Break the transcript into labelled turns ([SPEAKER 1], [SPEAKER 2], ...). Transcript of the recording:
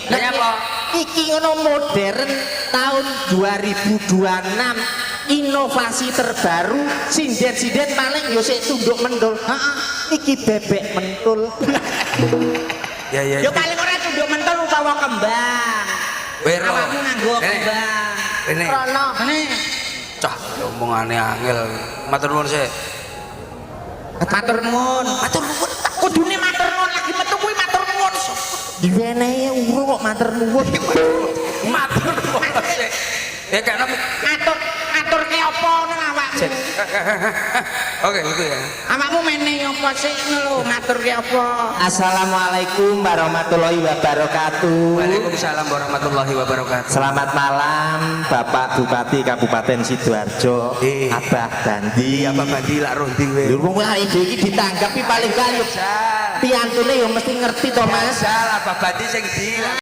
[SPEAKER 1] Lah apa?
[SPEAKER 2] Iki ngono modern tahun 2026 inovasi terbaru sinden-sinden paling yo sik tunduk mentul. Heeh. Iki bebek mentul.
[SPEAKER 1] Ya ya.
[SPEAKER 2] Yo paling ora tunduk mentul utawa kembang.
[SPEAKER 1] Wero.
[SPEAKER 2] Awakmu nganggo kembang.
[SPEAKER 1] Rene.
[SPEAKER 2] Rono. Rene.
[SPEAKER 1] Cah, omongane angel. Matur nuwun sik.
[SPEAKER 2] Matur nuwun. Matur nuwun. Kudune matur nuwun lagi metu kuwi matur nuwun. Diwenehi urung kok matur nuwun.
[SPEAKER 1] Matur nuwun sik. Ya kan
[SPEAKER 2] Matur ke apa ngono awakmu?
[SPEAKER 1] Oke, oke ya.
[SPEAKER 2] Awakmu menehi apa sih ngono matur ke apa? Assalamualaikum warahmatullahi wabarakatuh.
[SPEAKER 1] Waalaikumsalam warahmatullahi wabarakatuh.
[SPEAKER 2] Selamat malam Bapak Bupati Kabupaten Sidoarjo. Abah Bandi.
[SPEAKER 1] Abah Bandi lak rondi kowe.
[SPEAKER 2] Lho wong ide iki ditanggapi paling gak yo. Piantune yo mesti ngerti to Mas.
[SPEAKER 1] Salah Abah Bandi sing di